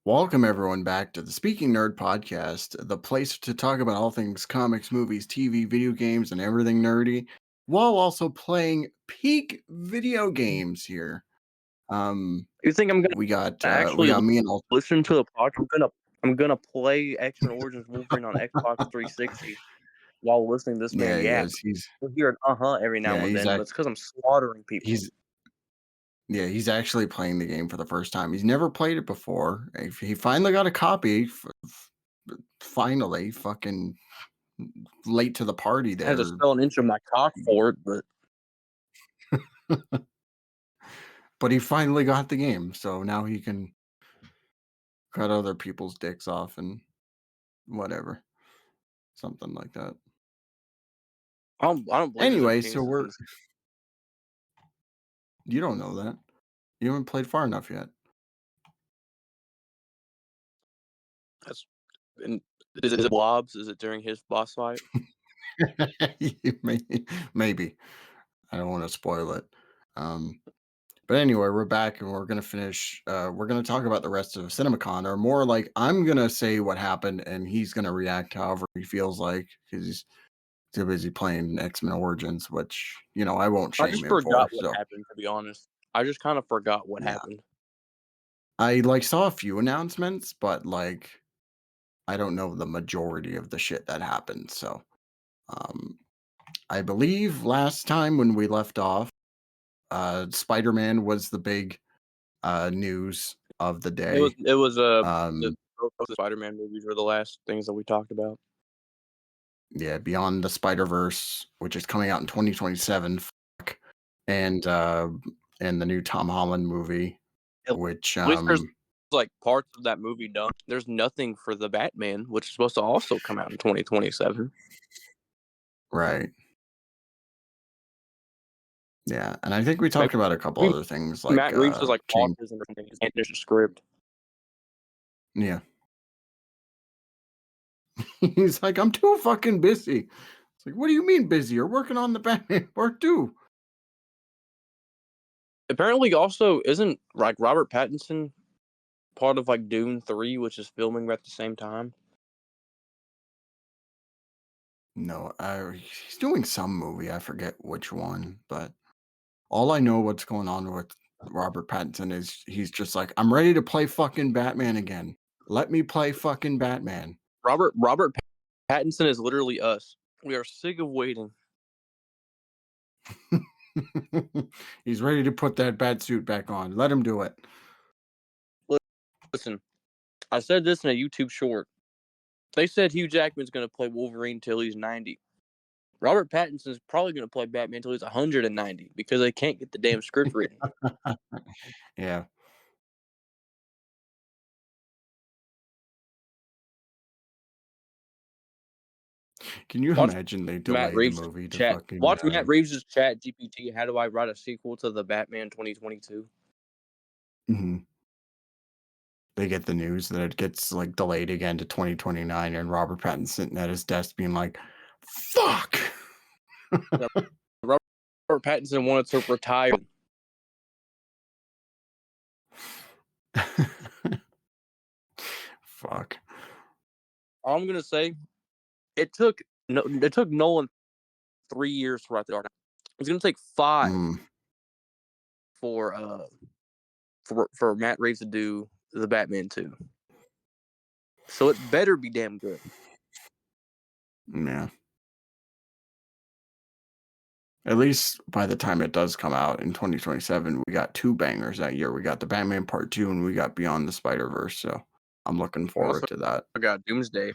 Welcome everyone back to the Speaking Nerd podcast, the place to talk about all things comics, movies, TV, video games, and everything nerdy, while also playing peak video games here. You think I'm gonna We actually got me and Alt. listen to the podcast? I'm gonna play X-Men Origins Wolverine on Xbox 360 while listening to this Yeah, man he yap. is. He's You'll hear an every now yeah, and he's then, but act it's because I'm slaughtering people. he's yeah, he's actually playing the game for the first time. He's never played it before. He finally got a copy. Finally, fucking late to the party I had to there. spell an inch of my cock for it, but But he finally got the game, so now he can cut other people's dicks off and whatever, something like that. I don't believe there's any Anyway, so penises in we're this. you don't know that. You haven't played far enough yet. That's and is it blobs? Is it during his boss fight? May- Maybe. I don't want to spoil it. Um, but anyway, we're back and we're gonna finish. We're gonna talk about the rest of CinemaCon, or more like I'm gonna say what happened and he's gonna react however he feels like because he's too busy playing X-Men Origins, which I won't I shame just him forgot for. what So happened, to be honest. I just kind of forgot what yeah, happened. I like saw a few announcements, but like I don't know the majority of the shit that happened. So, um, I believe last time when we left off, Spider-Man was the big news of the It was day. it was the Um, both the Spider-Man movies were the last things that we talked about. yeah, Beyond the Spider-Verse, which is coming out in 2027, fuck, and and the new Tom Holland movie, At which least there's like parts of that movie done. There's nothing for the Batman, which is supposed to also come out in 2027. right, yeah, and I think we Maybe, talked about a couple maybe other things like Matt Reeves has like change. autism or something. He can't finish the script. Yeah, he's like, I'm too fucking busy. It's like, what do you mean busy? You're working on the Batman Part 2. Apparently, also isn't like Robert Pattinson part of like Dune 3, which is filming at the same time. No, he's doing some movie. I forget which one, but all I know what's going on with Robert Pattinson is he's just like, I'm ready to play fucking Batman again. Let me play fucking Batman. Robert Pattinson is literally us. We are sick of waiting. He's ready to put that bat suit back on. Let him do it. Listen, I said this in a YouTube short. They said Hugh Jackman's going to play Wolverine till he's 90. Robert Pattinson's probably going to play Batman until he's 190 because they can't get the damn script written. Yeah. Can you Watch imagine they Matt delay the Reeves' movie to chat. fucking Watch Matt Reeves' chat GPT. How do I write a sequel to the Batman 2022? mhm. They get the news that it gets like delayed again to 2029 and Robert Pattinson sitting at his desk being like, fuck. Yeah, Robert Pattinson wanted to retire. Fuck. All I'm gonna say, it took Nolan 3 years to write the art. It's gonna take 5 Mm, for for Matt Reeves to do the Batman 2. So it better be damn good. yeah. At least by the time it does come out in 2027, we got 2 bangers that year. We got the Batman Part 2 and we got Beyond the Spider-Verse, so I'm looking Also, forward to that. I got Doomsday.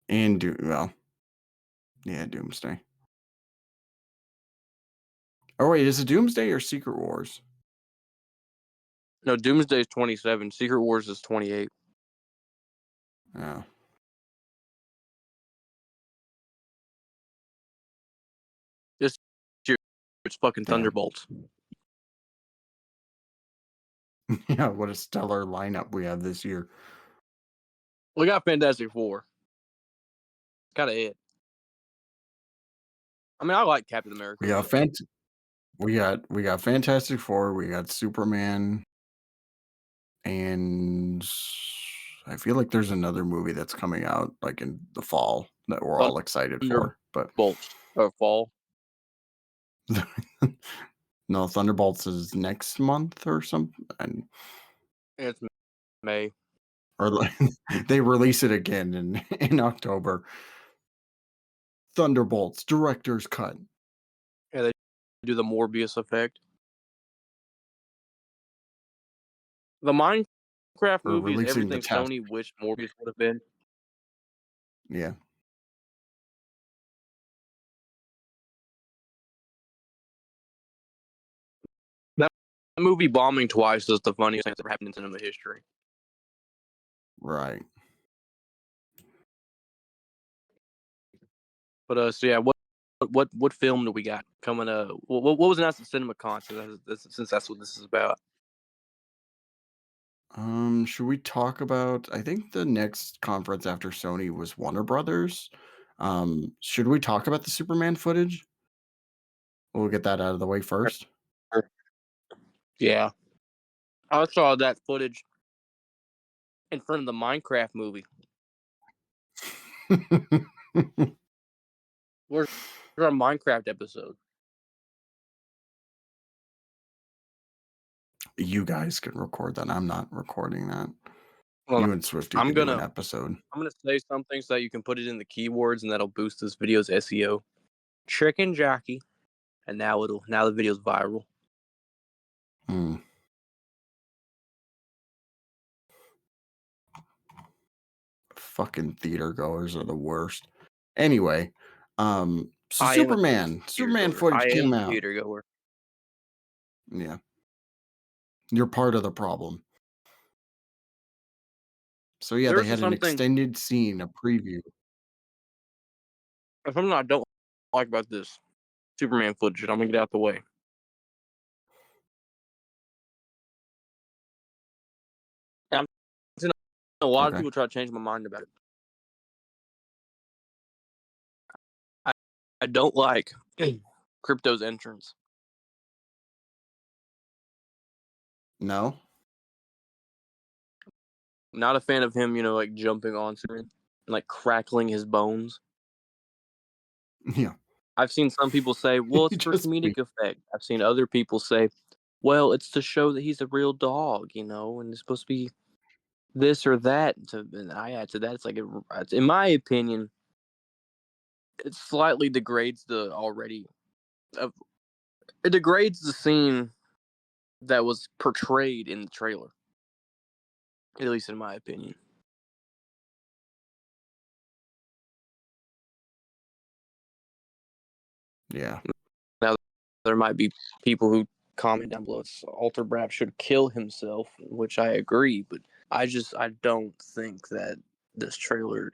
And yeah, Doomsday. Oh wait, is it Doomsday or Secret Wars? No, Doomsday is 27. Secret Wars is 28. Yeah. This year, it's fucking Yeah. Thunderbolts. Yeah, what a stellar lineup we have this year. We got Fantastic Four. Kind of it. I mean, I like Captain We America, got but Fant we got Fantastic Four, we got Superman, and I feel like there's another movie that's coming out, like, in the fall that we're all excited for, but Thunderbolts or fall. no, Thunderbolts is next month or something, and It's May. or, like, they release it again in in October. Thunderbolts director's cut. Yeah, they do the Morbius effect. The Minecraft We're movie is releasing the everything test. Sony wished Morbius would have been. Yeah, That movie bombing twice is the funniest thing that's ever happened in cinema history. right. But so yeah, what film do we got coming? What was announced at CinemaCon? Since that's what this is about. Should we talk about I think the next conference after Sony was Warner Brothers. Should we talk about the Superman footage? We'll get that out of the way first. Yeah, I saw that footage in front of the Minecraft movie. Where's our Minecraft episode? You guys can record that. I'm not recording that. Hold on. You and Swifty I'm could do gonna an episode. I'm gonna say something so that you can put it in the keywords and that'll boost this video's SEO. Chicken jockey, and now the video's viral. Hmm. Fucking theater goers are the worst. Anyway, so I am a theater Superman goer. footage I am came a out. theater goer. Yeah, you're part of the problem. So yeah, they There's had an something extended scene, a preview. something I don't like about this Superman footage. I'm gonna get out the way. I'm seeing a lot of Okay. people try to change my mind about it. I, I don't like Crypto's entrance. No. Not a fan of him, like jumping on screen and like crackling his bones. Yeah. I've seen some people say, well, it's for Just comedic wait. effect. I've seen other people say, well, it's to show that he's a real dog, and it's supposed to be this or that. And I add to that, it's like, in my opinion, it slightly degrades uh, it degrades the scene that was portrayed in the trailer, at least in my opinion. Yeah. Now, there might be people who comment down below, Alter Brap should kill himself, which I agree, but I don't think that this trailer,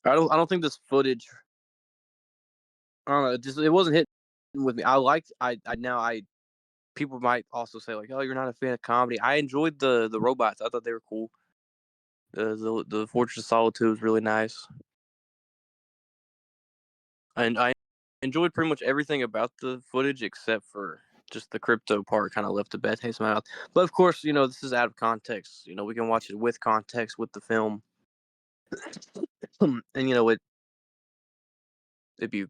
I don't think this footage. I don't know. It wasn't hitting with me. I liked. I now I People might also say like, oh, you're not a fan of comedy. I enjoyed the robots. I thought they were cool. The Fortress of Solitude was really nice, and I enjoyed pretty much everything about the footage except for just the crypto part. Kind of left a bad taste in my mouth. But of course, this is out of context. We can watch it with context with the film, and it'd be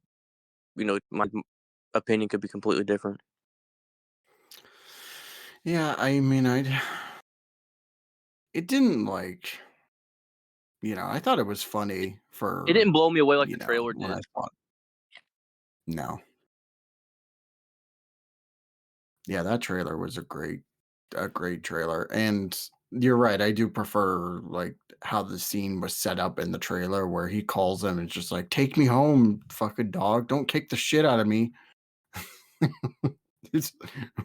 my opinion could be completely different. Yeah, I mean, it didn't like, I thought it was funny It for, didn't blow me away like the trailer when I did. thought, no. Yeah, that trailer was a great trailer. And you're right, I do prefer like how the scene was set up in the trailer where he calls him and it's just like, take me home, fucking dog. Don't kick the shit out of me. It's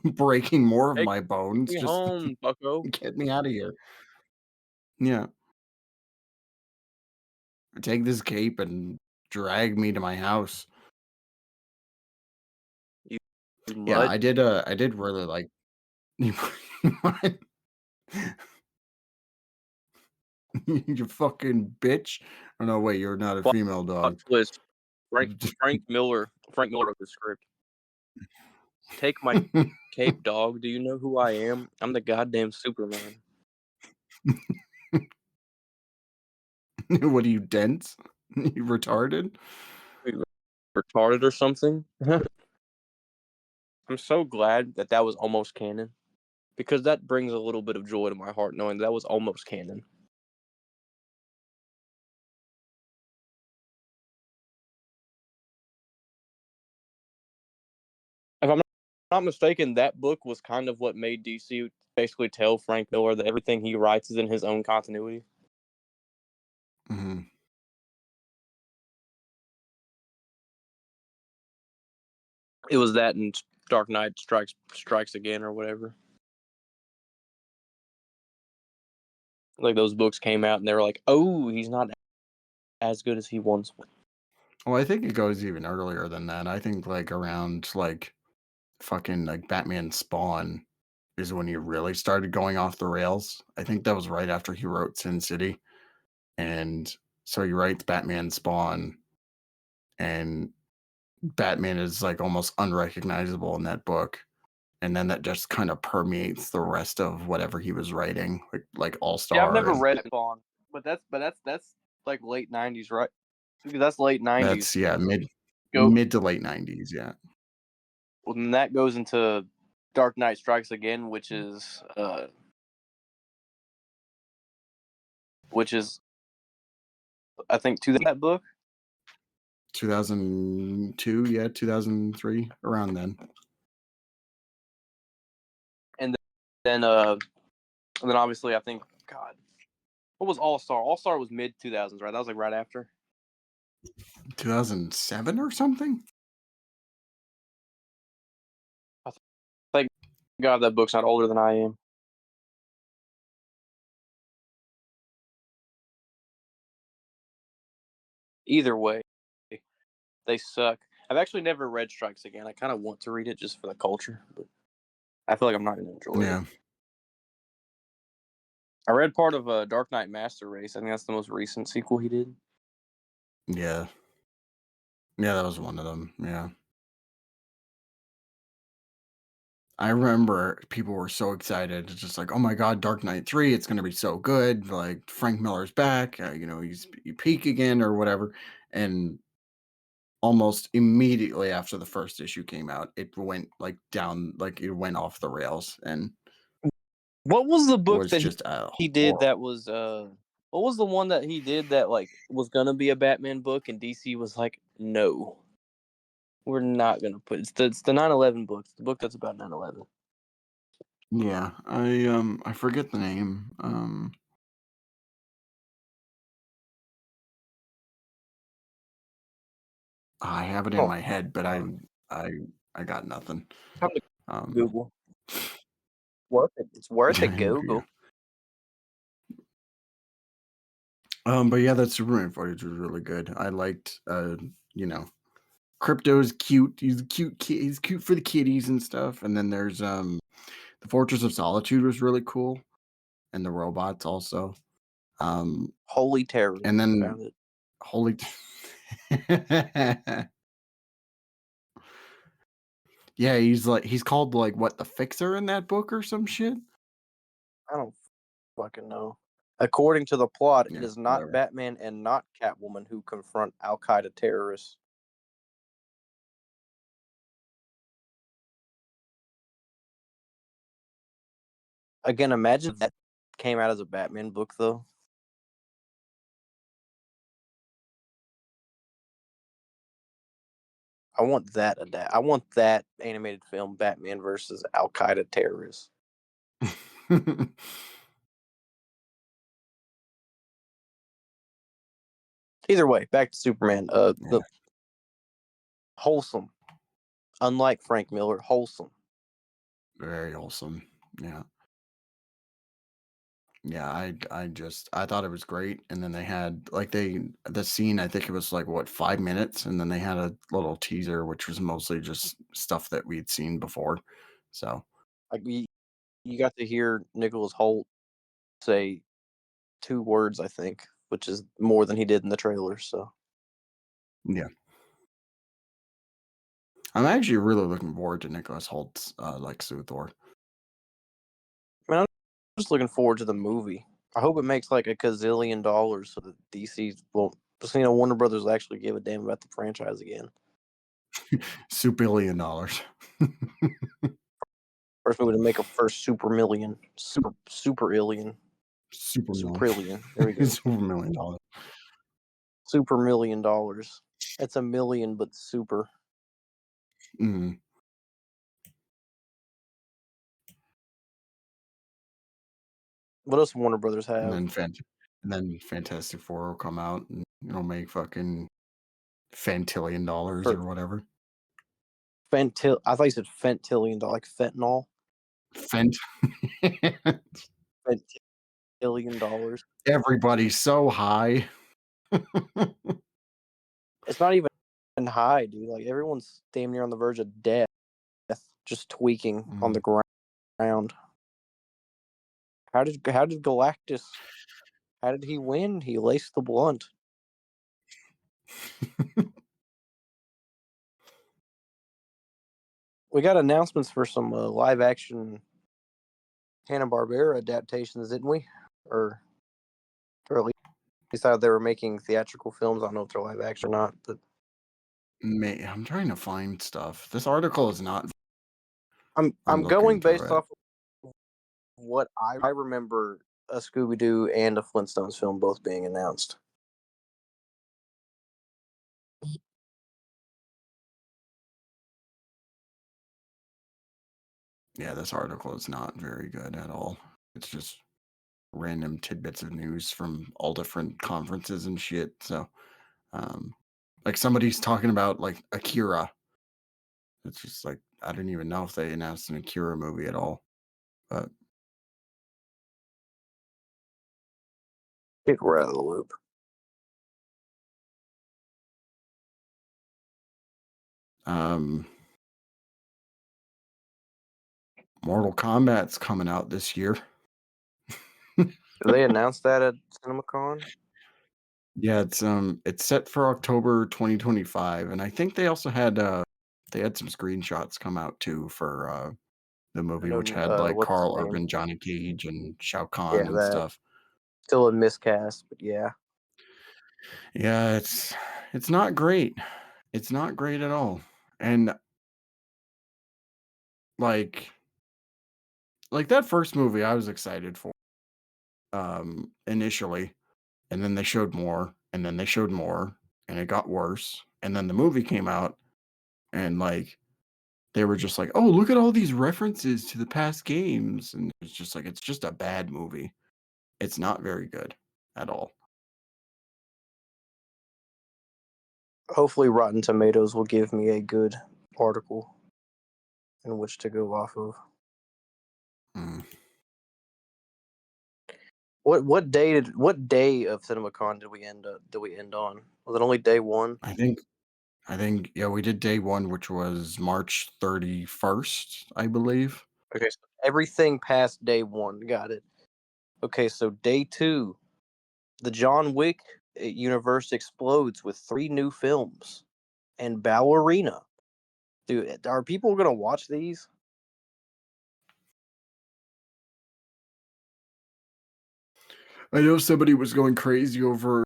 breaking more of Take my bones. me Just home, Bucko. get me out of here. Yeah. Take this cape and drag me to my house. You Yeah, mutt. I did really like you fucking bitch. Oh no, wait, you're not a Plot female dog. twist. Frank Miller wrote the script. Take my cape, dog. Do you know who I am? I'm the goddamn Superman. What are you, dense? You retarded? Wait, retarded or something? I'm so glad that that was almost canon because that brings a little bit of joy to my heart knowing that was almost canon. If I'm not mistaken, that book was kind of what made DC basically tell Frank Miller that everything he writes is in his own continuity. Mhm. It was that and Dark Knight Strikes Again or whatever. Like those books came out and they were like, "Oh, he's not as good as he once was." Well, I think it goes even earlier than that. I think, like, around, like, fucking, like, Batman Spawn is when he really started going off the rails. I think that was right after he wrote Sin City, and so he writes Batman Spawn, and Batman is, like, almost unrecognizable in that book, and then that just kinda permeates the rest of whatever he was writing, like Yeah, I've All-Star, never and read Spawn, but that's like late '90s, right? Because that's late that's '90s. yeah, Go mid to late '90s, yeah. well, then that goes into Dark Knight Strikes Again, which is I think to that book, 2002, yeah, 2003, around then. and then and then obviously I think God, what was All Star? All Star was mid 2000s, right? That was like right after. 2007 or something? I thank God that book's not older than I am. Either way, they suck. I've actually never read Strikes Again. I kind of want to read it just for the culture, but I feel like I'm not going to enjoy it. Yeah, I read part of Dark Knight Master Race. I think that's the most recent sequel he did. yeah. Yeah, that was one of them, yeah. I remember people were so excited. It's just like, "Oh my god, Dark Knight 3, it's gonna be so good, like, Frank Miller's back, he's he peak again," or whatever, and almost immediately after the first issue came out, it went, it went off the rails and What was the book was that just, he did horrible. that was what was the one that he did that like was gonna be a Batman book and DC was like, no, we're not gonna put it's the 9/11 book. It's the book that's about 9/11. Yeah, I forget the name, I have it in Oh, my head, but I I got nothing. time to Um, Google. Worth it. It's worth a yeah. Google. But yeah, that Superman footage was really good. I liked, you know, Crypto's cute. He's a cute kid. He's cute for the kitties and stuff. And then there's the Fortress of Solitude was really cool, and the robots also. Um, Holy terror. and I then found it. holy, yeah, he's called like what, the Fixer in that book or some shit. I don't fucking know. According to the plot, it Yeah, is not whatever. Batman and not Catwoman who confront Al Qaeda terrorists. Again, imagine if that came out as a Batman book, though. I want that animated film, Batman versus Al Qaeda terrorists. Either way, back to Superman. Yeah, The wholesome, unlike Frank Miller, wholesome. very wholesome. Yeah. Yeah, I thought it was great, and then they had the scene, I think it was, like, what, 5 minutes, and then they had a little teaser, which was mostly just stuff that we'd seen before, so, Like you got to hear Nicholas Holt say two words, I think, which is more than he did in the trailer. So yeah. I'm actually really looking forward to Nicholas Holt's Lex Luthor. I mean, I'm just looking forward to the movie. I hope it makes like a gazillion dollars so that DC won't. Warner Brothers will actually give a damn about the franchise again. $2 billion. First movie to make a first super million, super alien, Super million. superillion. There we go. $2 million. Super $1 million. It's a million, but super. Mm. What else Warner Brothers And have? then and then Fantastic Four will come out and make fucking $fantillion For or whatever. I thought you said fentillion, like fentanyl. Fent. $1 billion. Everybody's so high. It's not even high, dude. Like everyone's damn near on the verge of death, just tweaking on Mm. the ground. How did Galactus? How did he win? He laced the blunt. We got announcements for some live action Hanna-Barbera adaptations, didn't we? Or at least how they were making theatrical films. I don't know if they're live action or not, but I'm trying to find stuff. This article is not. I'm I'm looking going through based it. off of what I remember a Scooby Doo and a Flintstones film both being announced. Yeah, this article is not very good at all. It's just random tidbits of news from all different conferences and shit. So, um, like somebody's talking about like Akira. It's just like I didn't even know if they announced an Akira movie at all. But I think we're out of the loop. um, Mortal Kombat's coming out this year. Did they announce that at CinemaCon? Yeah, it's set for October 2025, and I think they had some screenshots come out too for the I movie, which know. had like What's his Carl name? Urban, Johnny Cage, and Shao Kahn Yeah, and that stuff. still a miscast, but yeah. Yeah, it's not great. It's not great at all. And like that first movie I was excited for initially, and then they showed more, and then they showed more, and it got worse. And then the movie came out and like they were just like, "Oh, look at all these references to the past games." And it's just like it's just a bad movie. It's not very good at all. Hopefully, Rotten Tomatoes will give me a good article in which to go off of. Mm. What day of CinemaCon did we end on? Was it only day one? I think yeah, we did day 1, which was March 31st, I believe. Okay, so everything past day one. Got it. Okay, so day two, the John Wick universe explodes with 3 new films and Ballerina. Dude, are people gonna watch these? I know somebody was going crazy over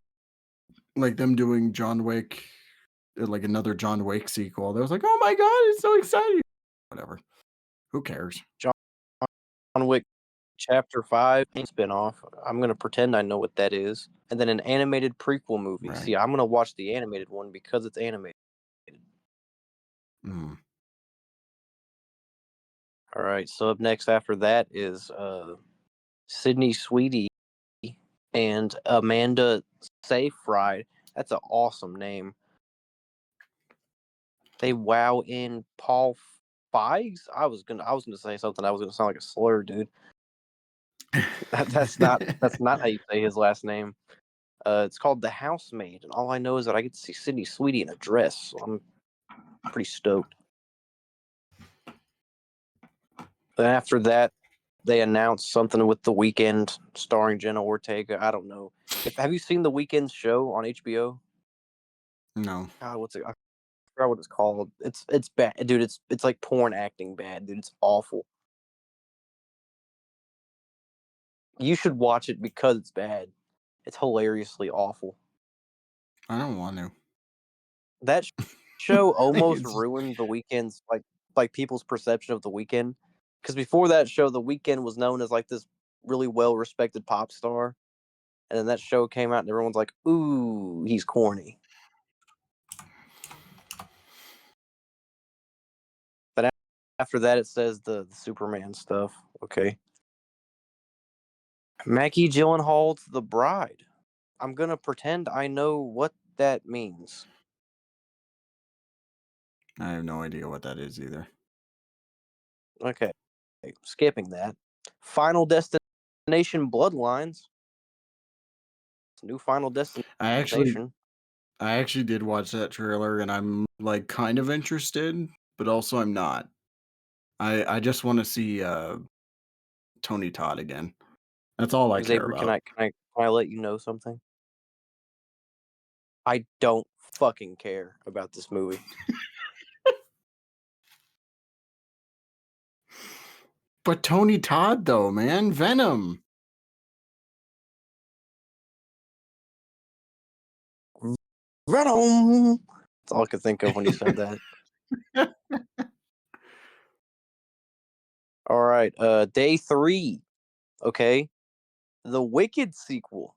like them doing John Wick, like another John Wick sequel. They was like, "Oh my god, it's so exciting!" Whatever. Who cares? John Wick Chapter 5 spinoff. I'm gonna pretend I know what that is, and then an animated prequel movie. Right. See, I'm gonna watch the animated one because it's animated. Mm. All right. So up next after that is Sydney Sweetie and Amanda Seyfried. That's an awesome name. They wow in Paul Feigs. I was gonna say something. I was gonna sound like a slur, dude. That's not how you say his last name. It's called The Housemaid, and all I know is that I get to see Sydney Sweetie in a dress. So I'm pretty stoked. Then after that, they announced something with The Weeknd starring Jenna Ortega. I don't know. Have you seen The Weeknd's show on HBO? No. God, what's it? I forgot what it's called. It's bad, dude. It's like porn acting bad, dude. It's awful. You should watch it because it's bad. It's hilariously awful. I don't want to. That show almost It's ruined the weekend's like people's perception of the weekend. Because before that show, the weekend was known as like this really well respected pop star, and then that show came out, and everyone's like, "Ooh, he's corny." But after that, it says the Superman stuff. Okay, Maggie Gyllenhaal's the bride. I'm gonna pretend I know what that means. I have no idea what that is either. Okay, skipping that. Final Destination Bloodlines. It's a new Final I actually Destination. I actually did watch that trailer and I'm like kind of interested, but also I'm not. I just want to see Tony Todd again. That's all I care Xavier, about. can I let you know something? I don't fucking care about this movie. But Tony Todd though, man, Venom. Venom. That's all I could think of when you said that. All right, day 3. Okay, the Wicked sequel.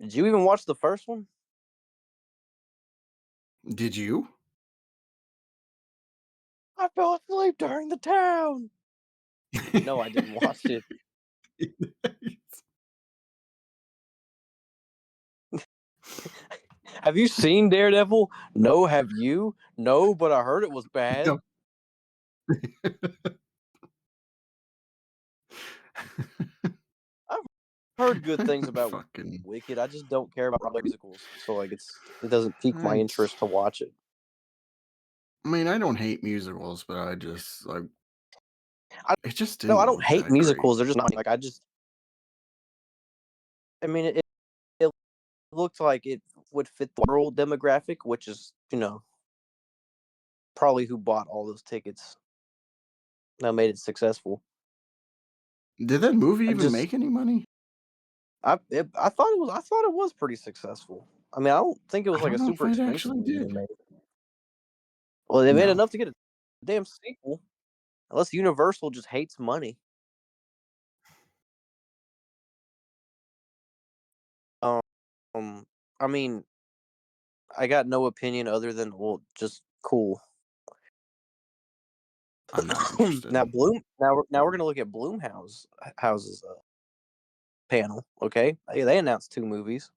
Did you even watch the first one? Did you? I fell asleep during the town. No, I didn't watch it. Have you seen Daredevil? No, have you? No, but I heard it was bad. No. I've heard good things about Fucking Wicked. I just don't care about musicals, so like it doesn't pique my I interest to watch it. I mean, I don't hate musicals, but I just like I it just no, I didn't don't look hate that great. musicals. They're just not like I mean it looked like it would fit the rural demographic, which is, probably who bought all those tickets that made it successful. Did that movie I even just make any money? I thought it was pretty successful. I mean, I don't think it was I like don't a know if super it expensive actually movie to did. make. Well, they made No. enough to get a damn sequel. Unless Universal just hates money. Um, I mean, I got no opinion other than well, just cool. I'm not interested. Now we're gonna look at House's panel. Okay, they announced 2 movies,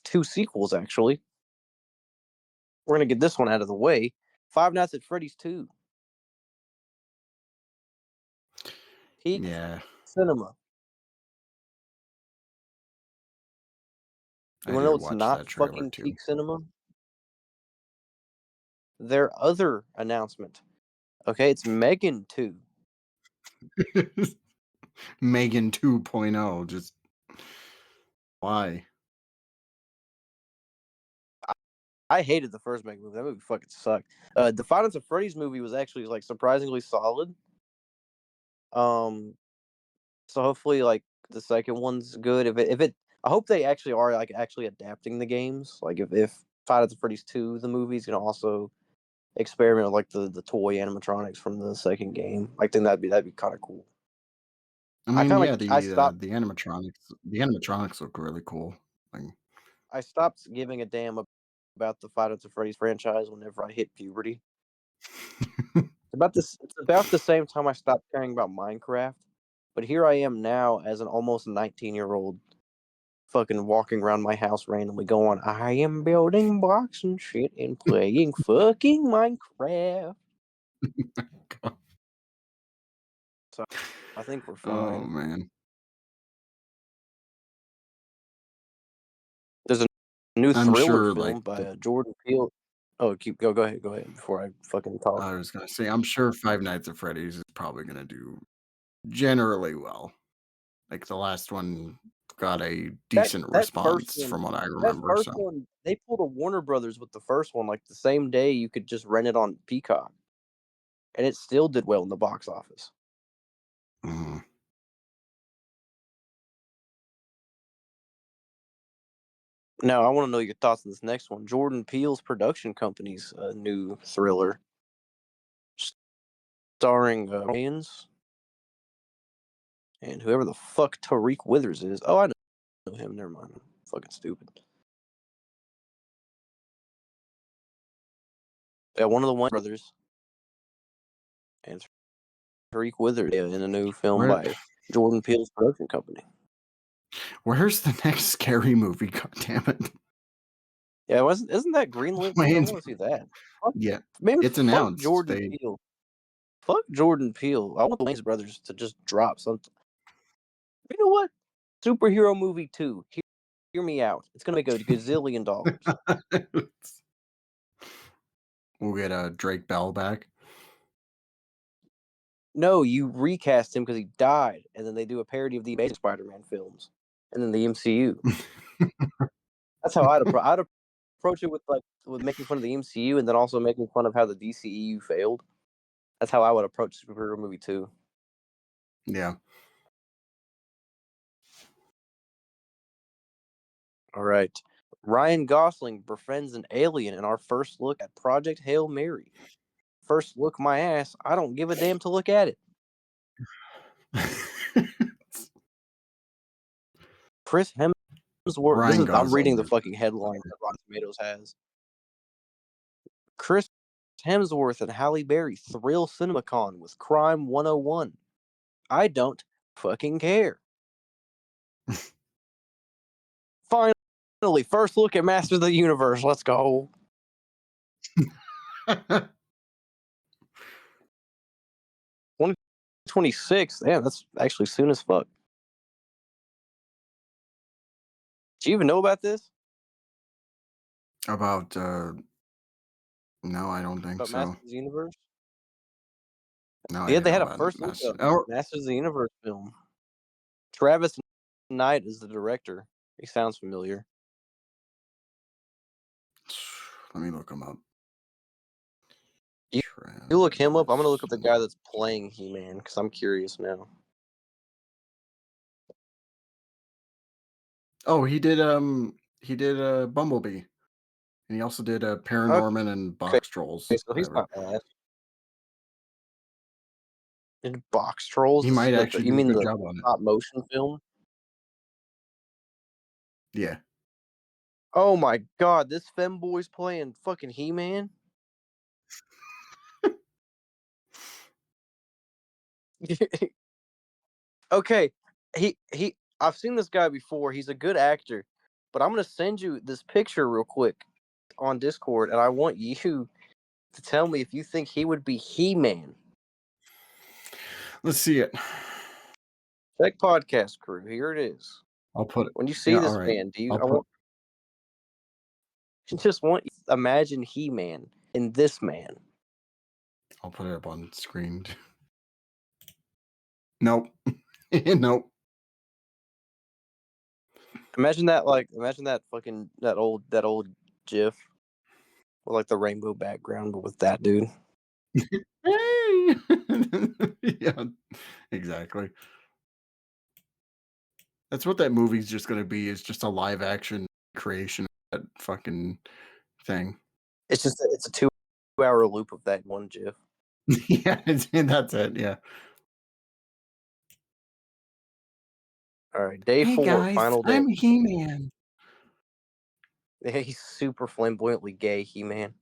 2 sequels actually. We're gonna get this one out of the way. Five Nights at Freddy's 2, peak Yeah, cinema. You I want to did know what's watch not that trailer fucking too. peak cinema? Their other announcement. Okay, it's Megan 2. Megan 2.0, just why? I hated the first Megan movie. That movie fucking sucked. The Five Nights at Freddy's movie was actually like surprisingly solid. Um, so hopefully like the second one's good. I hope they actually are like actually adapting the games. Like if Five Nights at Freddy's 2, the movie's gonna also experiment with like the toy animatronics from the second game. I think that'd be kind of cool. I I mean, kind of yeah, I stopped the animatronics look really cool. Like, I stopped giving a damn about the Five Nights at Freddy's franchise whenever I hit puberty. It's about the same time I stopped caring about Minecraft. But here I am now as an almost 19-year-old fucking walking around my house randomly going, I am building blocks and shit and playing fucking Minecraft. So I think we're oh fine. man, There's a new I'm thriller sure like film by Jordan Peele. Oh, go ahead before I fucking talk. I was gonna say, I'm sure Five Nights at Freddy's is probably gonna do generally well. Like the last one got a That decent that first response one from what I that remember, first so one, they pulled a Warner Brothers with the first one, like, the same day you could just rent it on Peacock, and it still did well in the box office. mhm. Now, I wanna know your thoughts on this next one. Jordan Peele's production company's, new thriller starring, Wayans and whoever the fuck Tariq Withers is. Oh, I know him, never mind, I'm fucking stupid. Yeah, one of the Wayans brothers and Tariq Withers, yeah, in a new film Where by Jordan Peele's production company. where's the next scary movie? God damn it. Yeah, wasn't isn't that greenlit too? I Wayne's wanna see that. Fuck, yeah, man, it's fuck announced. Jordan Peele. Fuck Jordan Peele. I want the Wayans brothers to just drop something. You know what? Superhero movie 2. Hear me out. It's gonna make a gazillion dollars. We'll get, Drake Bell back. No, you recast him because he died, and then they do a parody of the Amazing Spider-Man films, and then the MCU. That's how I'd approach it with, like, with making fun of the MCU and then also making fun of how the DCEU failed. That's how I would approach superhero movie 2. Yeah. Alright. Ryan Gosling befriends an alien in our first look at Project Hail Mary. First look my ass, I don't give a damn to look at it. Chris Hemsworth, this Ryan is I'm reading the Gosling. fucking headline that Rotten Tomatoes has. Chris Hemsworth and Halle Berry thrill CinemaCon with Crime 101. I don't fucking care. Finally, first look at Masters of the Universe. Let's go. 2026. Damn, that's actually soon as fuck. Do you even know about this? About, no, I don't think About so. Masters of the Universe? No, I Yeah, didn't they know had a about first look Master at oh, Masters of the Universe film. Travis Knight is the director. He sounds familiar. let me look him up. You, you look him up. I'm gonna look Travis up the guy that's playing He-Man because I'm curious now. Oh, he did, Bumblebee, and he also did, Paranorman and Okay, Box Trolls, so he's whatever. not bad. And Box He Trolls is might the actually you do a mean good the job on it. stop motion film? Yeah. Oh my god, this femboy's playing fucking He-Man? Okay, he I've seen this guy before. He's a good actor, but I'm gonna send you this picture real quick on Discord, and I want you to tell me if you think he would be He-Man. Let's see it. Check podcast crew. Here it is. I'll put it When you see yeah, this alright. man, do you? I'll put Just want you to imagine He-Man in this man. I'll put it up on screen. Nope. Nope. Imagine that fucking that old GIF with like the rainbow background, but with that dude. Hey! Yeah, exactly. That's what that movie's just gonna be, is just a live action creation of that fucking thing. It's a 2 hour loop of that one GIF. Yeah, and that's it, yeah. All right, day "Hey, 4, guys, final day. I'm He-Man. Yeah, he's super flamboyantly gay, He-Man.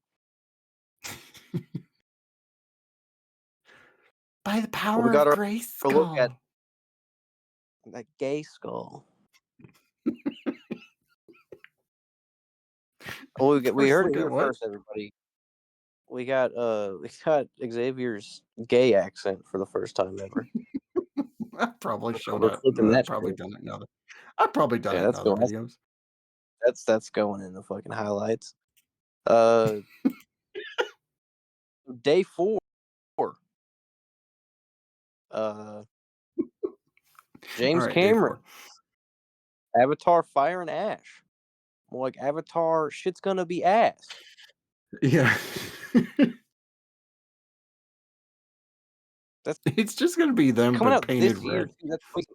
By the Well, we power got of our look at Grayskull." that gay skull. Well, we First heard it look at here what? first, everybody. We got Xavier's gay accent for the first time ever. I've probably showed We're up flipping I've that probably shit. done it in other I've probably done Yeah, it in that's other going. videos. That's going in the fucking highlights. Uh, day 4. Uh, James Alright, day 4. Cameron Avatar: Fire and Ash. More like Avatar, shit's gonna be ass. Yeah. That's It's just gonna be them, coming but out painted this year red. too. That's crazy.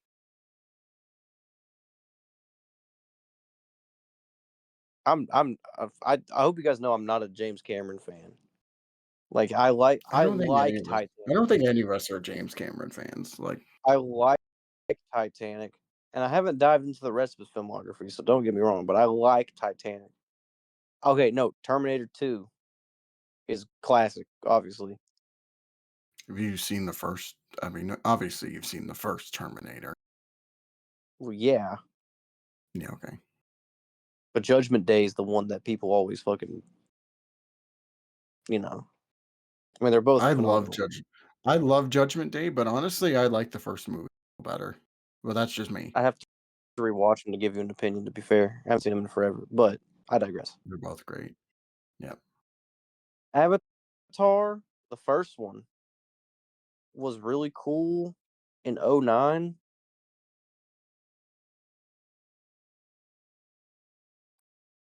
I hope you guys know I'm not a James Cameron fan. Like I like I Titanic. don't think any of us are James Cameron fans, like, I like Titanic, and I haven't dived into the rest of his filmography, so don't get me wrong, but I like Titanic. Okay, no, Terminator 2 is classic, obviously. have you seen the first I mean, obviously, you've seen the first Terminator. Well, yeah, Yeah, okay. but Judgment Day is the one that people always fucking, you know. I mean, they're both I love phenomenal. Judge I love Judgment Day, but honestly, I like the first movie better. Well, that's just me. I have to rewatch them to give you an opinion. To be fair, I haven't seen them in forever, but I digress. They're both great. Yep. Avatar, the first one, was really cool in '09.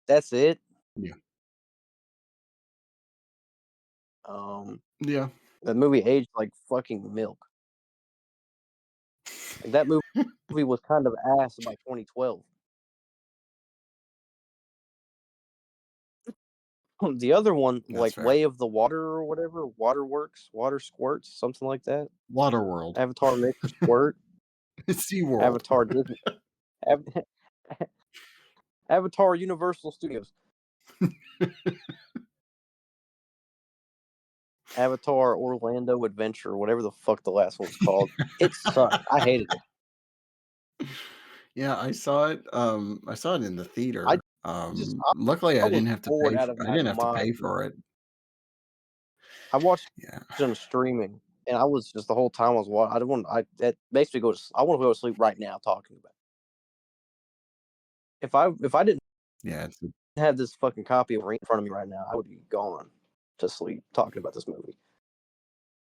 That's it. Yeah. Um, Yeah. that movie aged like fucking milk. Like that movie was kind of ass by 2012. The other one, That's like fair. Way of the Water or whatever, Waterworks, Water Squirts, something like that. Waterworld. Avatar Mr. Squirt, SeaWorld. Avatar Disney, Av- Avatar Universal Studios, Avatar Orlando Adventure, whatever the fuck the last one was called. It sucked. I hated it. Yeah, I saw it in the I theater. just Luckily, I was bored out of I my didn't have to pay mind. for it. I watched Yeah. it on streaming, and I was just the whole time I was watching. I didn't want. I that makes me go. I want to go to sleep right now talking about it. If I didn't Yeah, have this fucking copy of Ring in front of me right now, I would be gone to sleep talking about this movie.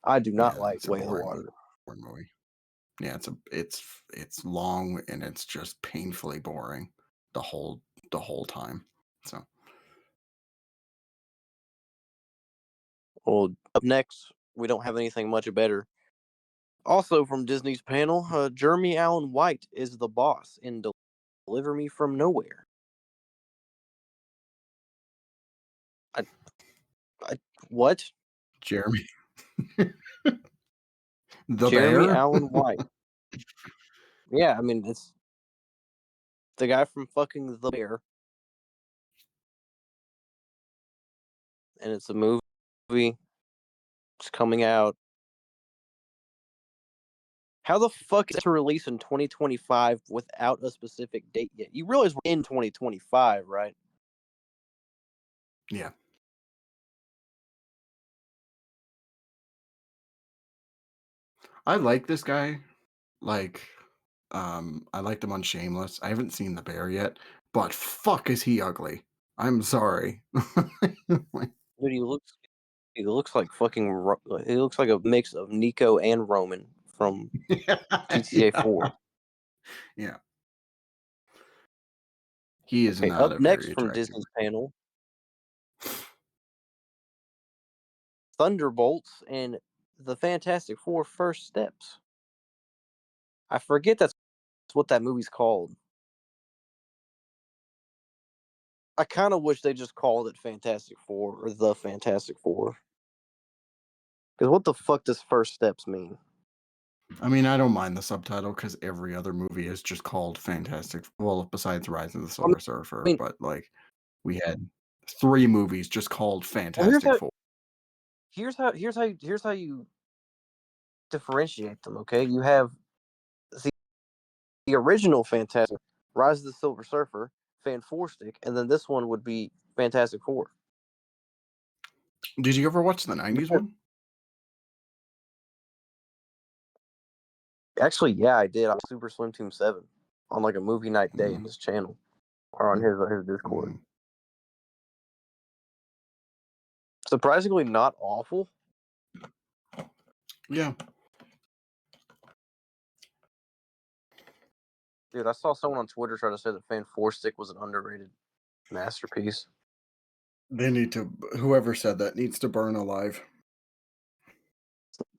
I do not like it's a Way of the Water. boring movie. Yeah, it's long and it's just painfully boring the whole time. So, Well, up next, we don't have anything much better. Also from Disney's panel, Jeremy Allen White is the boss in Deliver Me from Nowhere. I, I what? Jeremy the Jeremy bear? Allen White. Yeah, I mean it's the guy from fucking The Bear, and it's a movie. It's coming out. How the fuck is it to release in 2025 without a specific date yet? You realize we're in 2025, right? Yeah. I like this guy. Like, I liked him on Shameless. I haven't seen The Bear yet, but fuck is he ugly. I'm sorry. Like, Dude, he looks like fucking. He looks like a mix of Nico and Roman from GTA yeah, 4. yeah. He is Okay, not up a next very from attractive. Disney's panel, Thunderbolts and the Fantastic Four: First Steps. I forget that's what that movie's called. I kind of wish they just called it Fantastic Four or the Fantastic Four. Because what the fuck does First Steps mean? I mean, I don't mind the subtitle because every other movie is just called Fantastic. Well, besides Rise of the I Silver Surfer, mean, but like we had 3 movies just called well, Fantastic Four. here's how you differentiate them. Okay, you have the, the original Fantastic, Rise of the Silver Surfer, Fan Four Stick, and then this one would be Fantastic Four. Did you ever watch the '90s Because one? actually, yeah, I did. I was Super Slim Team 7 on like a movie night day in Mm, his channel or on his Discord. mm. Surprisingly, not awful. Yeah. Dude, I saw someone on Twitter try to say that Fan Four Stick was an underrated masterpiece. They need to whoever said that needs to burn alive.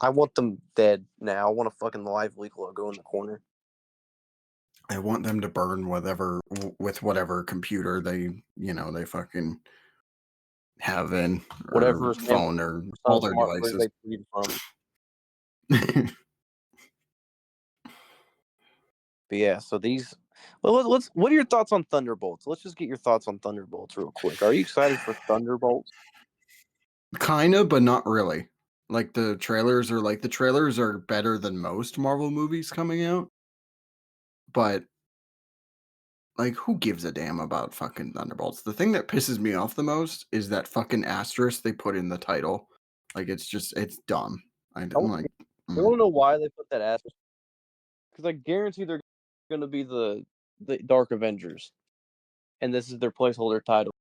I want them dead now. I want a fucking live leak logo in the corner. I want them to burn with whatever computer they fucking have in or Whatever phone or all their Samsung smartphone devices. they breed from. But yeah, so these. Well, let's. What are your thoughts on Thunderbolts? Let's just get your thoughts on Thunderbolts real quick. Are you excited for Thunderbolts? Kinda, but not really. The trailers are better than most Marvel movies coming out, but like who gives a damn about fucking Thunderbolts? The thing that pisses me off the most is that fucking asterisk they put in the title. Like it's dumb. I'm like, You mm, want to know why they put that asterisk? Because I guarantee they're going to be the Dark Avengers, and this is their placeholder title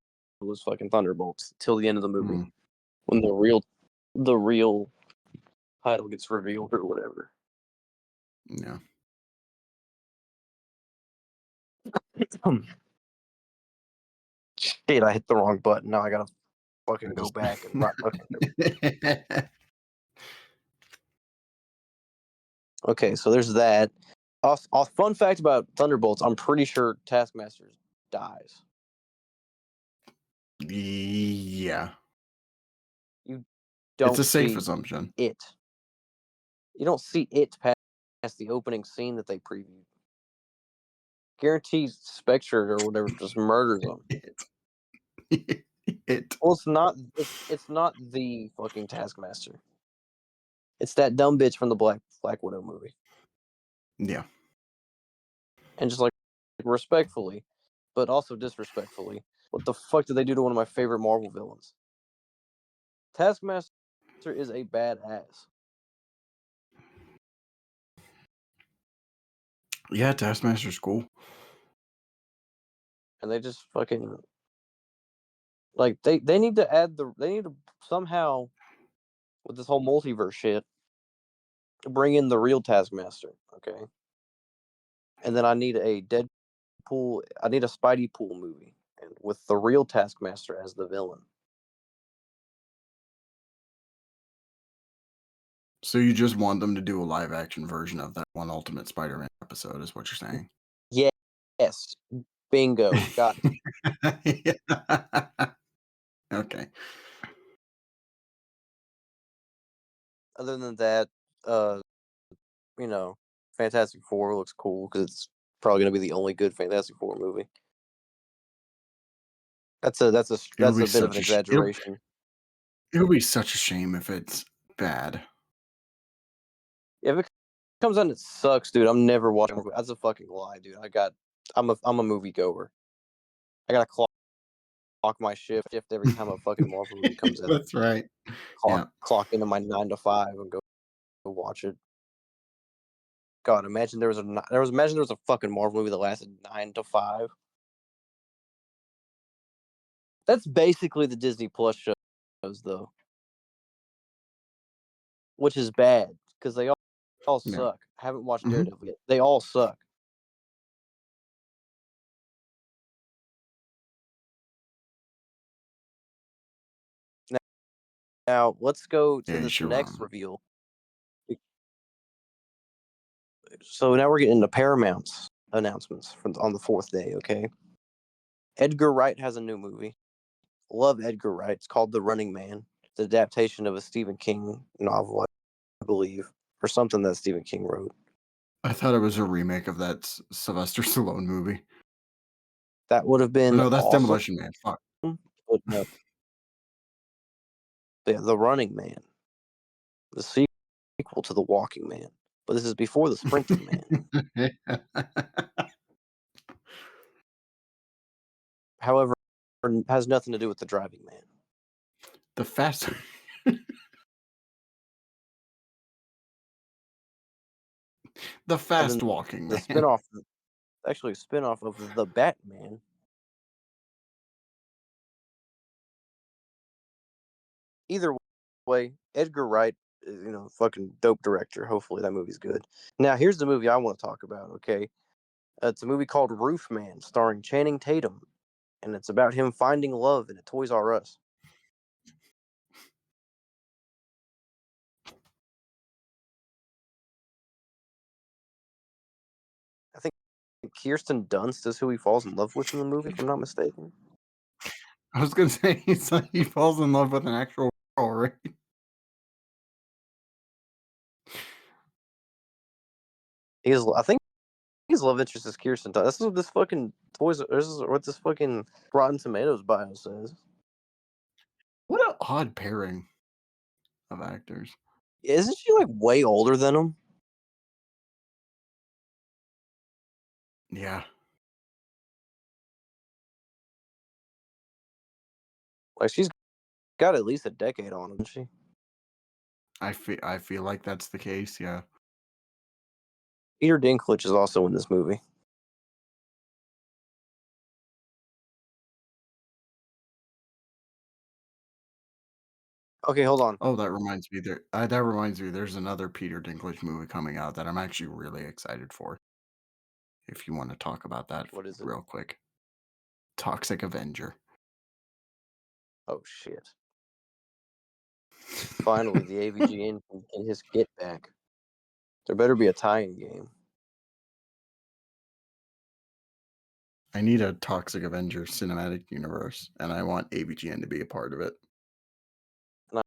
was fucking Thunderbolts till the end of the movie mm, when the real title gets revealed or whatever. yeah. Shit, I hit the wrong button. Now I gotta fucking I go just back and wrap my finger. Okay, so there's that. Fun fact about Thunderbolts: I'm pretty sure Taskmaster dies. Yeah. You It's don't a safe see assumption. it. You don't see it past the opening scene that they previewed. Guarantees Spectre or whatever just murders him. It. It. Well, it's not. It's not the fucking Taskmaster. It's that dumb bitch from the Black Widow movie. Yeah. And just like respectfully, but also disrespectfully, what the fuck did they do to one of my favorite Marvel villains? Taskmaster is a badass. Yeah, Taskmaster's cool. And they just fucking like they need to they need to somehow with this whole multiverse shit bring in the real Taskmaster, okay? And then I need I need a Spidey Pool movie and with the real Taskmaster as the villain. So you just want them to do a live action version of that one Ultimate Spider-Man episode is what you're saying? Yes. Bingo. Got it. Okay. Other than that, uh, you know, Fantastic Four looks cool because it's probably going to be the only good Fantastic Four movie. It'll That's be a bit of an such a sh exaggeration. it'll be such a shame if it's bad. If it comes out and it sucks, dude, I'm never watching. That's a fucking lie, dude. I'm a movie goer. I gotta clock my shift every time a fucking Marvel movie comes out. That's right. Clock Yeah. clock into my 9 to 5 and go watch it. God, imagine there was a fucking Marvel movie that lasted 9 to 5. That's basically the Disney Plus shows though, which is bad because they all Yeah. suck. I haven't watched Mhm. Daredevil yet. They all suck. Now let's go to Yeah, this you're next wrong. reveal. So now we're getting into Paramount's announcements on the fourth day. Okay, Edgar Wright has a new movie. Love Edgar Wright. It's called The Running Man. It's an adaptation of a Stephen King novel, I believe, or something that Stephen King wrote. I thought it was a remake of that Sylvester Stallone movie. That would have Oh, been no, that's awesome, Demolition Man. Fuck. but no. The Running Man, the sequel to The Walking Man, but this is before The Sprinting Man. However, has nothing to do with The Driving Man. The fast the And fast then walking the man. spinoff, actually a spinoff of The Batman. Either way, Edgar Wright, fucking dope director. Hopefully that movie's good. Now here's the movie I want to talk about. Okay, It's a movie called Roof Man, starring Channing Tatum, and it's about him finding love in a Toys R Us. I think Kirsten Dunst is who he falls in love with in the movie, if I'm not mistaken. I was gonna say it's like he falls in love with an actual girl, right? I think his love interest is Kirsten Dunst. This is what this fucking This is what this fucking Rotten Tomatoes bio says. What an odd pairing of actors. Isn't she like way older than him? Yeah, Like she's got at least a decade on him, doesn't she? I feel like that's the case. Yeah. Peter Dinklage is also in this movie. Okay, hold on. Oh, that reminds me. There's another Peter Dinklage movie coming out that I'm actually really excited for. If you want to talk about that What is it? real quick, Toxic Avenger. Oh shit! Finally, the AVGN can get his get back. There better be a tie-in game. I need a Toxic Avenger cinematic universe, and I want AVGN to be a part of it. And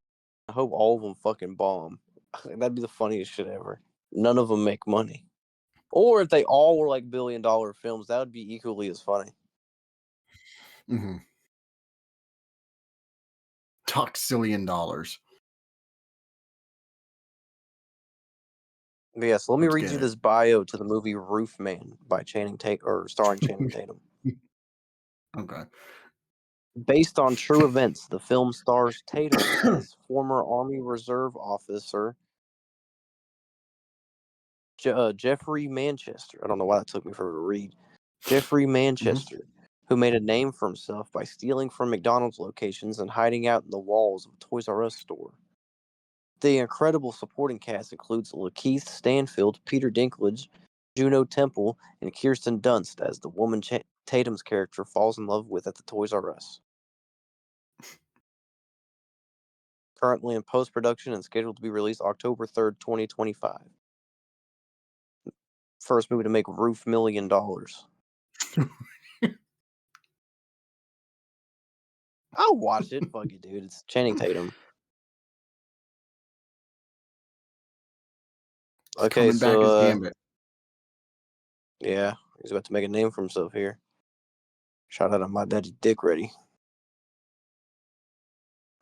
I hope all of them fucking bomb. That'd be the funniest shit ever. None of them make money. Or if they all were like billion-dollar films, that would be equally as funny. Mhm. Toxillion dollars. But yeah, so let me Let's read get you it. this bio to the movie Roof Man by Channing Tatum, or starring Channing Tatum. Okay. Based on true events, the film stars Tatum as former Army Reserve officer Jeffrey Manchester. I don't know why that took me forever to read. Jeffrey Mhm. Manchester, who made a name for himself by stealing from McDonald's locations and hiding out in the walls of a Toys R Us store. The incredible supporting cast includes Lakeith Stanfield, Peter Dinklage, Juno Temple, and Kirsten Dunst as the woman Tatum's character falls in love with at the Toys R Us. Currently in post production and scheduled to be released October 3rd, 2025. First movie to make roof $1 million. I'll watch it. Fuck it, dude. It's Channing Tatum. He's Okay, coming back as so Gambit. yeah, he's about to make a name for himself here. Shout out on my daddy Dick Ready.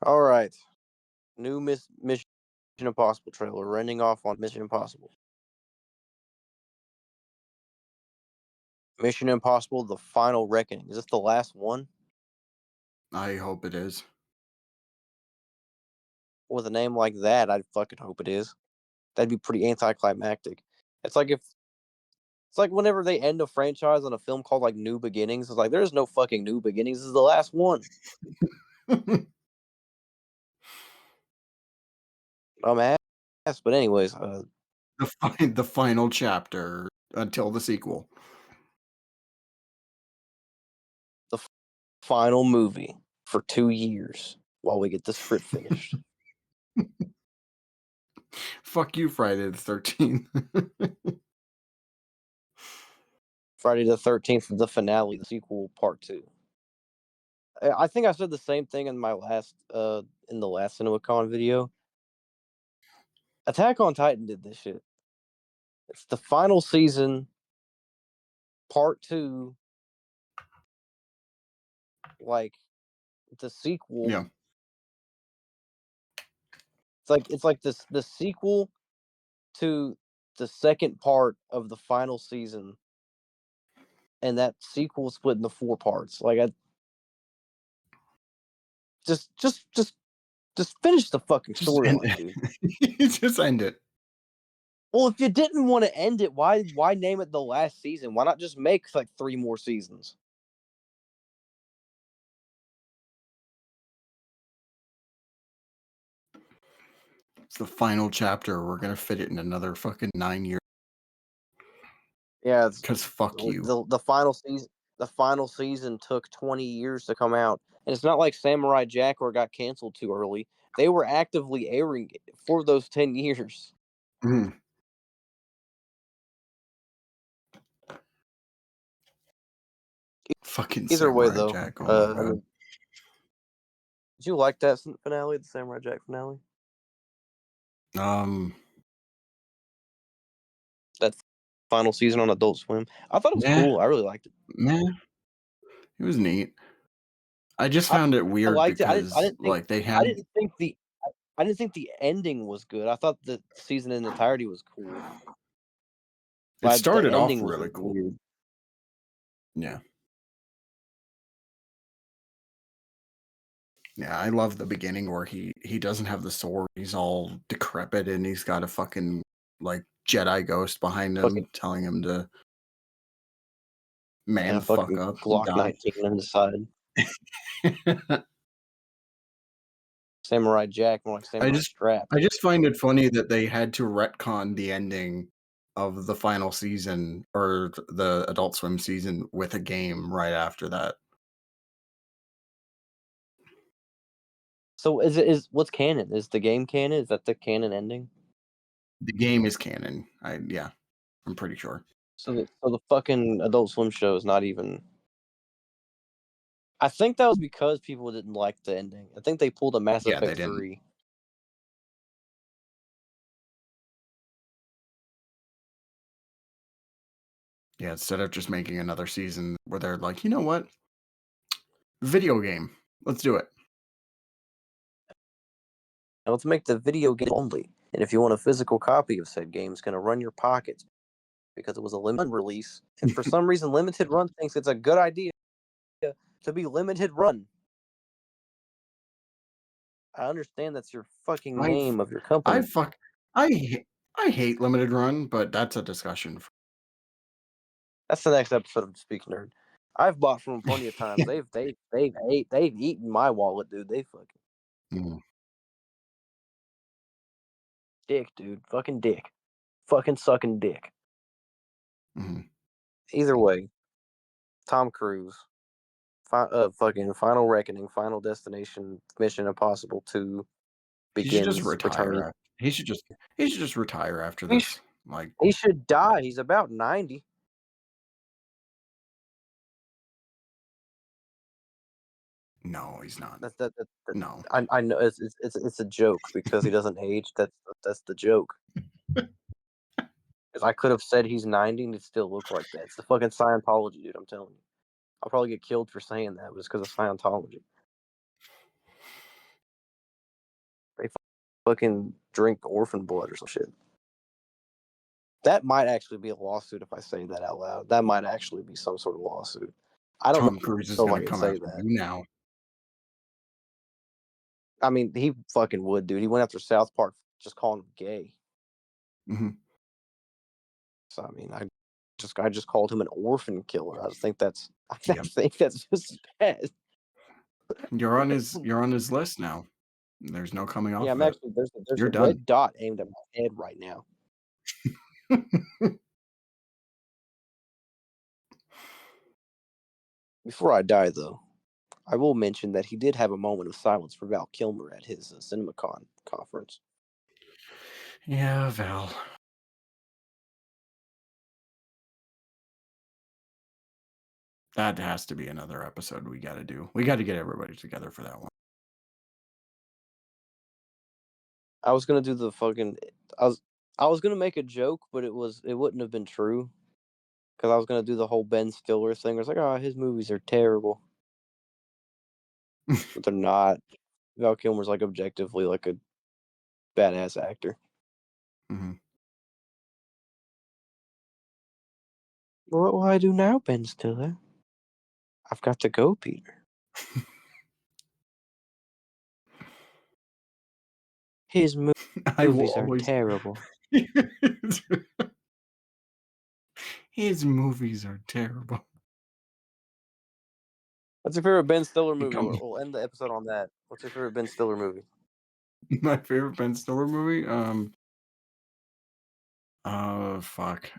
All right, new Mission Impossible trailer. We're ending off on Mission Impossible. Mission Impossible: The Final Reckoning. Is this the last one? I hope it is. With a name like that, I fucking hope it is. That'd be pretty anticlimactic. It's like if it's like whenever they end a franchise on a film called like New Beginnings, it's like there's no fucking New Beginnings. This is the last one. I'm ass, but anyways, The final chapter until the sequel. the final movie for 2 years while we get the script finished. Fuck you, Friday the 13th. Friday the 13th, the finale, the sequel, part two. I think I said the same thing in my in the last CinemaCon video. Attack on Titan did this shit. It's the final season, part two, like the sequel. Yeah. It's like this the sequel to the second part of the final season, and that sequel split into four parts. Like I just finish the fucking Just end storyline, dude. it. Just end it. Well, if you didn't want to end it, why name it the last season? Why not just make like three more seasons? It's the final chapter. We're gonna fit it in another fucking 9 years. Yeah, it's, 'Cause fuck you. the final season took 20 years to come out, and it's not like Samurai Jack or got canceled too early. They were actively airing it for those 10 years. Mhm. Fucking Either way, Samurai though, Jack, oh my I god. mean, did you like that finale, the Samurai Jack finale? Um, That final season on Adult Swim? I thought it was meh, cool. I really liked it. meh, it was neat. I just I found it I weird liked it. because, like, they I had didn't think the I didn't think the ending was good. I thought the season in entirety was cool, it but the started off ending was really just cool. weird. Yeah. Yeah, I love the beginning where he doesn't have the sword, he's all decrepit, and he's got a fucking, like, Jedi ghost behind Fucking him telling him to man yeah, the fuck fucking up and Glock die. 19 on the side. Samurai Jack, more like I Samurai just Strap. I just find it funny that they had to retcon the ending of the final season or the Adult Swim season with a game right after that. So is what's canon? Is the game canon? Is that the canon ending? The game is canon. Yeah, I'm pretty sure. So the fucking Adult Swim show is not even. I think that was because people didn't like the ending. I think they pulled a Mass Yeah, they Effect didn't. 3. Yeah, instead of just making another season where they're like, "You know what? Video game. Let's do it." Now let's make the video game only. And if you want a physical copy of said game, it's going to run your pockets because it was a limited release. And for some reason, Limited Run thinks it's a good idea to be limited run. I understand that's your fucking I've name of your I company. fuck I hate limited run, but that's a discussion for That's the next episode of Speak Nerd. I've bought from them plenty of times. They've eaten my wallet, dude. They fucking Mhm, dick, dude. Fucking dick. Fucking sucking dick. mhm. Either way, Tom Cruise. Fucking Final Reckoning, Final Destination, Mission Impossible 2 He should just begins retire returning. af he should just retire after He, this. Like, he should die. He's about 90. no, he's not. That No. I know it's a joke because he doesn't age. That's the joke. Because I could have said he's 90 and it still look like that. It's the fucking Scientology, dude. I'm telling you. I'll probably get killed for saying that just because of Scientology. They fucking drink orphan blood or some shit. That might actually be a lawsuit if I say that out loud. That might actually be some sort of lawsuit. I don't Tom Cruise is know if I gonna could come say after that. you now. I mean, he fucking would, dude. He went after South Park just calling him gay. Mhm. So I mean, I just called him an orphan killer. I think that's I Yep. think that's just bad. You're on his list now. There's no coming Yeah, off I'm of it. actually there's You're a done. red dot aimed at my head right now. Before I die, though, I will mention that he did have a moment of silence for Val Kilmer at his CinemaCon conference. Yeah, Val. That has to be another episode we gotta do. We gotta get everybody together for that one. I was gonna do the fucking I was I was gonna make a joke, but it wouldn't have been true because I was gonna do the whole Ben Stiller thing. It's like, oh, his movies are terrible, but they're not. Val Kilmer's like objectively like a badass actor. Mhm. What will I do now, Ben Stiller? I've got to go, Peter. His I will movies are always terrible. His movies are terrible. What's your favorite Ben Stiller He movie? come We'll end the episode on that. What's your favorite Ben Stiller movie? My favorite Ben Stiller movie? Fuck.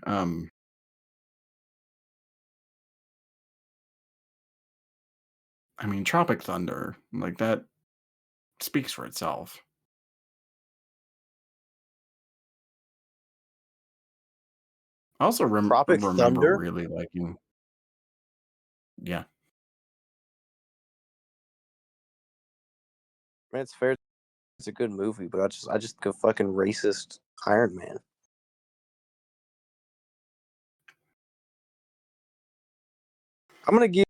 I mean, Tropic Thunder, like, that speaks for itself. I also Tropic remember Thunder. really liking yeah. Man, it's fair. It's a good movie, but I just go fucking racist Iron Man. I'm gonna give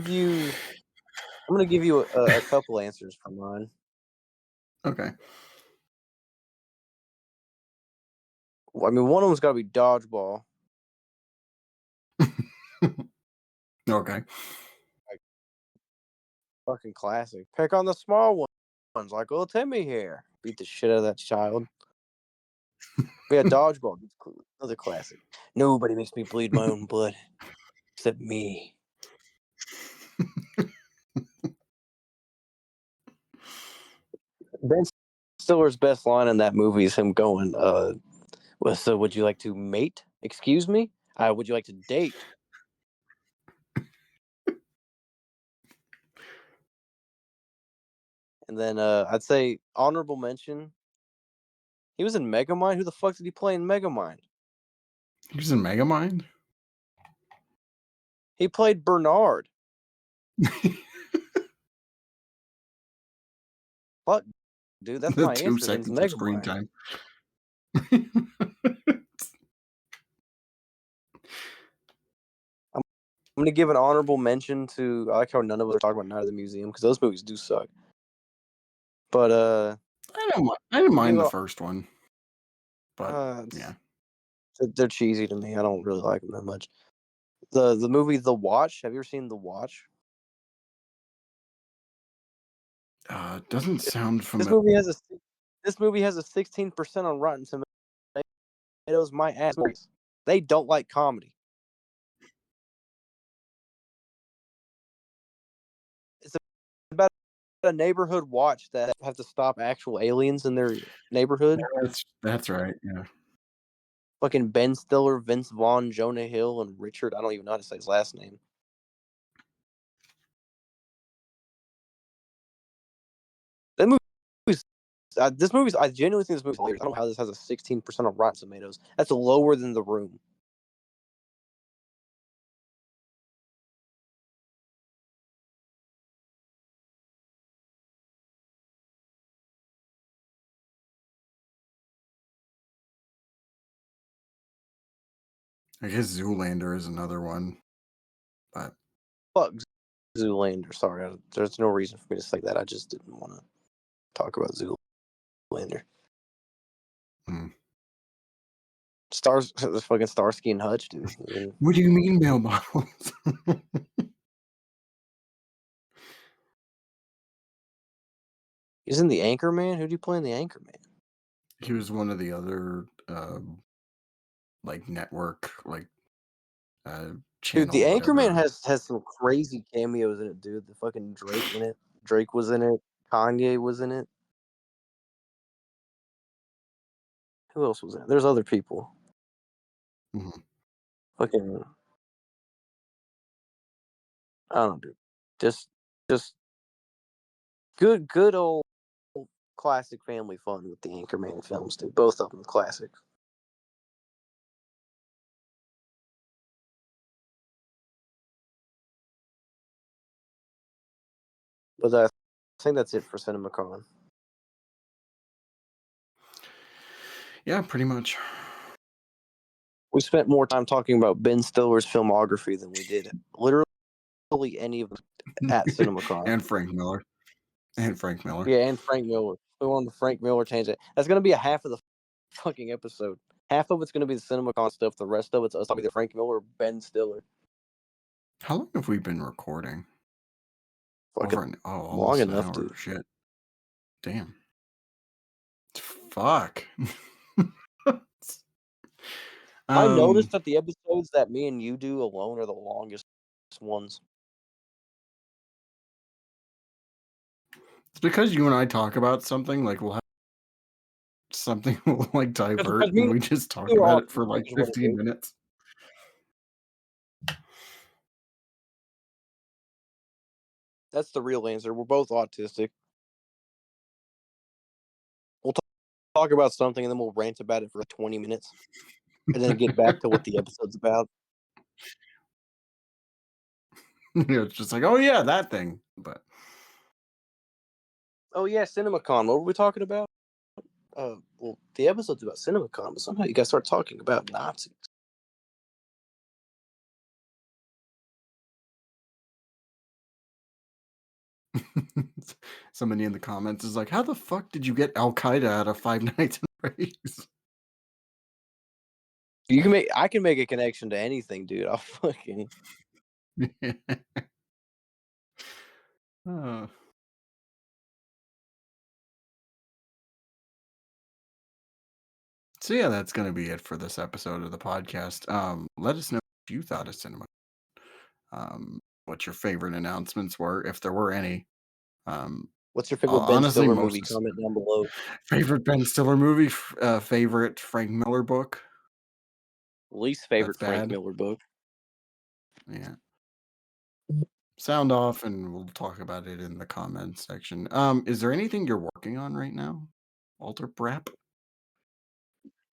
you. I'm gonna give you a couple answers for mine. Okay. I mean, one of them's got to be Dodgeball. Okay. Like, fucking classic. Pick on the small ones, like little Timmy here. Beat the shit out of that child. But yeah, Dodgeball. Another classic. Nobody makes me bleed my own blood except me. Ben Stiller's best line in that movie is him going, well, so would you like to mate? Excuse me? Would you like to date? And then I'd say honorable mention. He was in Megamind. Who the fuck did he play in Megamind? He was in Megamind? He played Bernard. Fuck, dude, that's The my 2 answer. Then it's seconds of screen Megamind. time. I'm, I'm gonna give an honorable mention to. I like how none of us are talking about Night of the Museum because those movies do suck. But I didn't give mind the a, first one, but yeah. they're cheesy to me. I don't really like them that much. The movie The Watch. Have you ever seen The Watch? Doesn't sound This familiar. movie has a this movie has a 16% on Rotten Tomatoes. My ass. They don't like comedy. It's about a neighborhood watch that have to stop actual aliens in their neighborhood. That's right, yeah. Fucking Ben Stiller, Vince Vaughn, Jonah Hill, and Richard. I don't even know how to say his last name. That movie. This movie's. I genuinely think this movie's hilarious. I don't know how this has a 16% on Rotten Tomatoes. That's lower than The Room. I guess Zoolander is another one, but Fuck Zoolander. Sorry, there's no reason for me to say that. I just didn't want to talk about Zoolander. mm. Stars, this fucking Starsky and Hutch, dude. I mean, What do you mean male models? he's in the Anchorman. Who do you play in the Anchorman? He was one of the other, like, network, like, uh, Dude, the channel, Anchorman whatever. has some crazy cameos in it, dude. The fucking Drake in it. Drake was in it. Kanye was in it. Who else was in it? There's other people. Mhm. Fucking, I don't know, dude. Just, just good old classic family fun with the Anchorman films, dude. Both of them classic. But I think that's it for CinemaCon. Yeah, pretty much. We spent more time talking about Ben Stiller's filmography than we did literally any of them at CinemaCon. And Frank Miller. And Frank Miller. Yeah, and Frank Miller. We went on the Frank Miller tangent. That's gonna be a half of the fucking episode. Half of it's gonna be the CinemaCon stuff. The rest of it's us talking to Frank Miller or Ben Stiller. How long have we been recording? Fucking long Almost an enough, hour. dude. Shit. Damn. Fuck. I Um, noticed that the episodes that me and you do alone are the longest ones. it's because you and I talk about something, like, we'll have something will, like, Because divert, me and and we just talk you are about all it for, like, is what it 15 is. minutes. That's the real answer. We're both autistic. We'll talk about something and then we'll rant about it for 20 minutes and then get back to what the episode's about. It's just like, oh yeah, that thing. But Oh yeah, CinemaCon. What were we talking about? Well, the episode's about CinemaCon, but somehow you guys start talking about Nazis. somebody in the comments is like, how the fuck did you get Al Qaeda out of Five Nights at Freddy's? I can make a connection to anything, dude. I'll fucking. Uh, so yeah, that's gonna be it for this episode of the podcast. Let us know what you thought of cinema. What your favorite announcements were, if there were any. Um, What's your favorite Ben honestly, Stiller most movie? Comment down below. favorite Ben Stiller movie, favorite Frank Miller book. Least That's favorite Frank bad. Miller book. Yeah. Sound off, and we'll talk about it in the comments section. Is there anything you're working on right now, Walter Brap?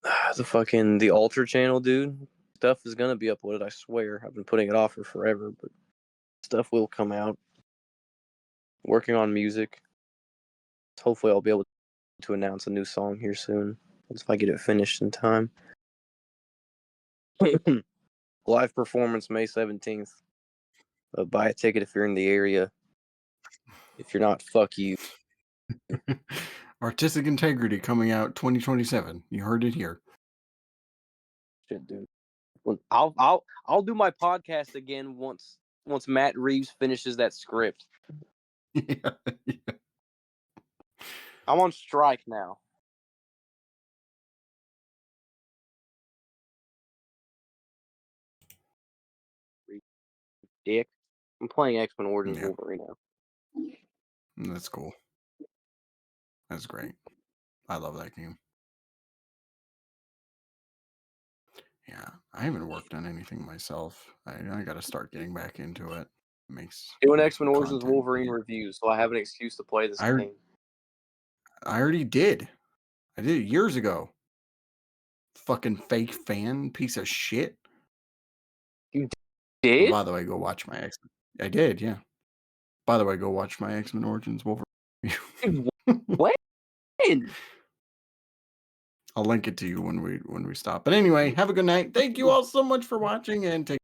The Ultra channel, dude. Stuff is gonna be uploaded. I swear. I've been putting it off for forever, but stuff will come out. Working on music. Hopefully, I'll be able to announce a new song here soon if I get it finished in time. Live performance May 17th. Buy a ticket if you're in the area. If you're not, fuck you. Artistic Integrity coming out 2027. You heard it here. Shit, dude. I'll do my podcast again once Matt Reeves finishes that script. Yeah. I'm on strike now. Dick. I'm playing X-Men Origins Yeah, Wolverine now. that's cool. That's great. I love that game. Yeah, I haven't worked on anything myself. I got to start getting back into it. Doing Make X-Men some Origins content. Wolverine reviews, so I have an excuse to play this I game. I already did. I did it years ago. Fucking fake fan piece of shit. You And did? by the way, go watch my X. I did, yeah. By the way, go watch my X-Men Origins Wolverine. When? I'll link it to you when we stop. But anyway, have a good night. Thank you all so much for watching and take